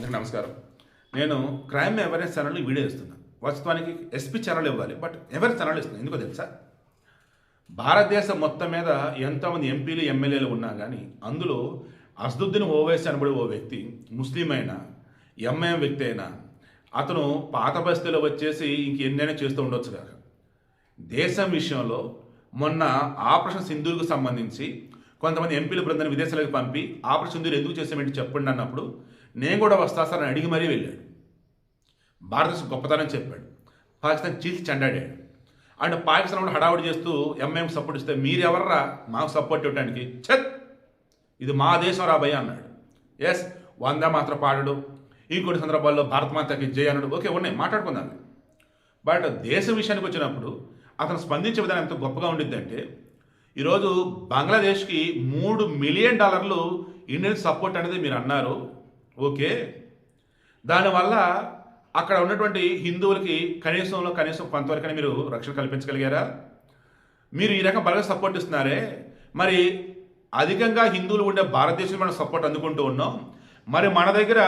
అందరికీ నమస్కారం. నేను క్రైమ్ అవేర్నెస్ ఛానల్లో వీడియో ఇస్తున్నాను. వాస్తవానికి ఎస్పీ ఛానల్ ఇవ్వాలి, బట్ ఎవరి ఛానల్ ఇస్తున్నాను ఎందుకో తెలుసా? భారతదేశం మొత్తం మీద ఎంతోమంది ఎంపీలు ఎమ్మెల్యేలు ఉన్నా కానీ అందులో అసదుద్దీన్ ఓవైసీ అనబడే ఓ వ్యక్తి, ముస్లిం అయినా ఎంఐఎం వ్యక్తి అయినా అతను పాత బస్తీలో వచ్చేసి ఇంకెన్నైనా చేస్తూ ఉండొచ్చు కాక దేశం విషయంలో మొన్న ఆపరేషన్ సింధూర్కు సంబంధించి కొంతమంది ఎంపీల బృందాన్ని విదేశాలకు పంపి ఆపరేషన్ సింధూర్ ఎందుకు చేసామేంటి చెప్పండి అన్నప్పుడు నేను కూడా వస్తా సార్ అని అడిగి మరీ వెళ్ళాడు. భారతదేశం గొప్పతనం చెప్పాడు. పాకిస్తాన్ చీల్చి చెండాడాడు. అండ్ పాకిస్తాన్ కూడా హడావుడి చేస్తూ ఎంఐఎం సపోర్ట్ ఇస్తే మీరెవర్రా మాకు సపోర్ట్ ఇవ్వడానికి, ఛత్ ఇది మా దేశం రా భయ్య అన్నాడు. ఎస్, వంద మాత్రం పాడడు, ఇంకొన్ని సందర్భాల్లో భారత మాతకి జై అన్నాడు. ఓకే, ఉన్నాయి, మాట్లాడుకుందాం. బట్ దేశం విషయానికి వచ్చినప్పుడు అతను స్పందించే విధానం ఎంత గొప్పగా ఉండిద్దంటే, ఈరోజు బంగ్లాదేశ్కి $3 మిలియన్ ఇండియన్ సపోర్ట్ అనేది మీరు అన్నారు. ఓకే, దానివల్ల అక్కడ ఉన్నటువంటి హిందువులకి కనీసం కొంతవరకైనా మీరు రక్షణ కల్పించగలిగారా? మీరు ఈ రకం బలంగా సపోర్ట్ ఇస్తున్నారే, మరి అధికంగా హిందువులు ఉండే భారతదేశంలో మనం సపోర్ట్ అందుకుంటూ ఉన్నాం, మరి మన దగ్గర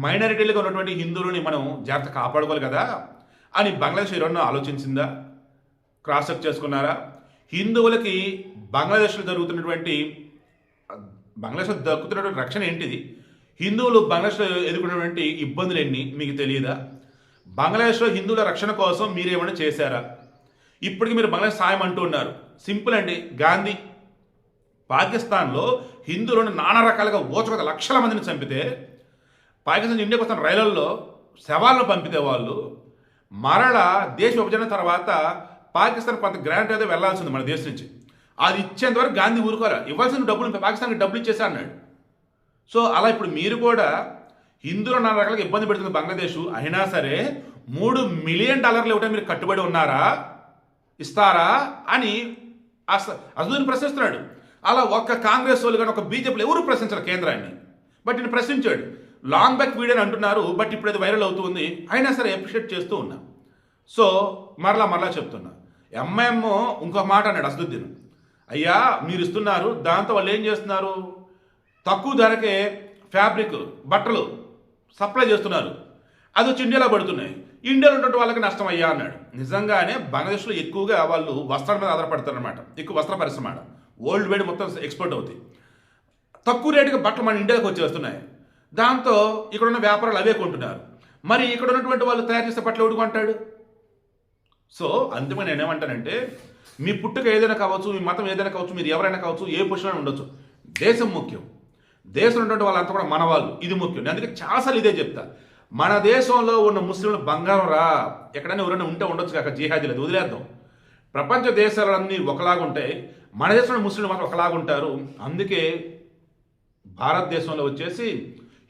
మైనారిటీలుగా ఉన్నటువంటి హిందువులని మనం జాగ్రత్త కాపాడుకోవాలి కదా అని బంగ్లాదేశ్ ఎవరన్నా ఆలోచించిందా? క్రాస్ చెక్ చేసుకున్నారా? హిందువులకి బంగ్లాదేశ్లో దక్కుతున్నటువంటి రక్షణ ఏంటిది? హిందువులు బంగ్లాదేశ్లో ఎదుర్కొన్నటువంటి ఇబ్బందులు ఎన్ని మీకు తెలియదా? బంగ్లాదేశ్లో హిందువుల రక్షణ కోసం మీరేమైనా చేశారా? ఇప్పటికీ మీరు బంగ్లాదేశ్ సాయం అంటూ ఉన్నారు. సింపుల్ అండి. గాంధీ పాకిస్తాన్లో హిందువులను నానా రకాలుగా ఓచకొత లక్షల మందిని చంపితే, పాకిస్తాన్ ఇండియాకి వస్తున్న రైళ్లలో శవాలను పంపితే వాళ్ళు మరలా దేశ విభజన తర్వాత పాకిస్తాన్ కొంత గ్రాంట్ అయితే వెళ్లాల్సింది మన దేశం నుంచి. అది ఇచ్చేంత వరకు గాంధీ ఊరుకోరా, ఇవ్వాల్సిన డబ్బులు పాకిస్తాన్కి డబ్బులు ఇచ్చేసా అన్నాడు. సో అలా ఇప్పుడు మీరు కూడా హిందువులు నానా రకాలుగా ఇబ్బంది పెడుతుంది బంగ్లాదేశ్, అయినా సరే $3 మిలియన్ ఇవ్వటం మీరు కట్టుబడి ఉన్నారా, ఇస్తారా అని అసదుద్దీన్ ప్రశ్నిస్తున్నాడు. అలా ఒక్క కాంగ్రెస్ వాళ్ళు కానీ ఒక బీజేపీలో ఎవరు ప్రశ్నించారు కేంద్రాన్ని, బట్ నేను ప్రశ్నించాడు. లాంగ్ బ్యాక్ వీడియో అంటున్నారు, బట్ ఇప్పుడు అది వైరల్ అవుతుంది, అయినా సరే అప్రిషియేట్ చేస్తూ ఉన్నా. సో మరలా చెప్తున్నా, ఎంఐఎం ఇంకొక మాట అన్నాడు అసదుద్దీన్, అయ్యా మీరు ఇస్తున్నారు, దాంతో వాళ్ళు ఏం చేస్తున్నారు, తక్కువ ధరకే ఫ్యాబ్రిక్ బట్టలు సప్లై చేస్తున్నారు, అది వచ్చి ఇండియాలో పడుతున్నాయి, ఇండియాలో ఉన్నటువంటి వాళ్ళకి నష్టం అయ్యా అన్నాడు. నిజంగానే బంగ్లాదేశ్లో ఎక్కువగా వాళ్ళు వస్త్రాల మీద ఆధారపడతారు అనమాట. ఎక్కువ వస్త్ర పరిశ్రమ వరల్డ్ వైడ్ మొత్తం ఎక్స్పోర్ట్ అవుతాయి. తక్కువ రేటుకి బట్టలు మన ఇండియాకి వచ్చేస్తున్నాయి. దాంతో ఇక్కడ ఉన్న వ్యాపారాలు అవే కొంటున్నారు. మరి ఇక్కడ ఉన్నటువంటి వాళ్ళు తయారు చేసే బట్టలు ఎవడు కొంటాడు? సో అందుకని నేనేమంటానంటే, మీ పుట్టుక ఏదైనా కావచ్చు, మీ మతం ఏదైనా కావచ్చు, మీరు ఎవరైనా కావచ్చు, ఏ పొజిషన్ ఉండొచ్చు, దేశం ముఖ్యం. దేశంలో ఉన్నటువంటి వాళ్ళంతా కూడా మన వాళ్ళు, ఇది ముఖ్యం. నేను అందుకే చాలాసార్లు ఇదే చెప్తా, మన దేశంలో ఉన్న ముస్లింలు బంగారం రా, ఎక్కడైనా ఎవరైనా ఉండొచ్చు కాక జిహాదీలు, అది వదిలేద్దాం. ప్రపంచ దేశాలన్నీ ఒకలాగా ఉంటాయి, మన దేశంలో ముస్లింలు మాత్రం ఒకలాగా ఉంటారు. అందుకే భారతదేశంలో వచ్చేసి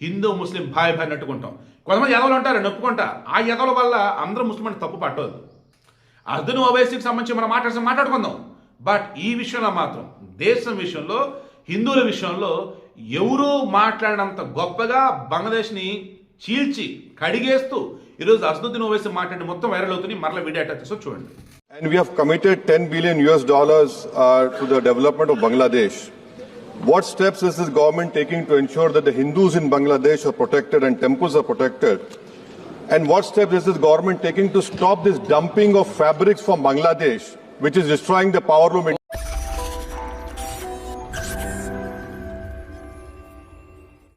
హిందూ ముస్లిం భాయ్ నట్టుకుంటాం. కొంతమంది ఎదవలు ఉంటారు, నొప్పుకుంటా. ఆ ఎదవల వల్ల అందరూ ముస్లిం అంటే తప్పు పట్టదు. అసదుద్దీన్ ఓవైసీకి సంబంధించి మనం మాట్లాడుకుందాం. బట్ ఈ విషయంలో మాత్రం దేశం విషయంలో, హిందువుల విషయంలో ఎవరూ మాట్లాడినంత గొప్పగా బంగ్లాదేశ్ని చీల్చి కడిగేస్తూ ఈరోజు అసదుద్దీన్ ఓవైసీ మాట్లాడి మొత్తం వైరల్ అవుతుంది. మరలా వీడియో అటాచ్ చేసి చూడండి. And we have committed $10 billion to the development of Bangladesh. What steps is this government taking to ensure that the Hindus in Bangladesh are protected and temples are protected? And what steps is this government taking to stop this dumping of fabrics from Bangladesh, which is destroying the power loom?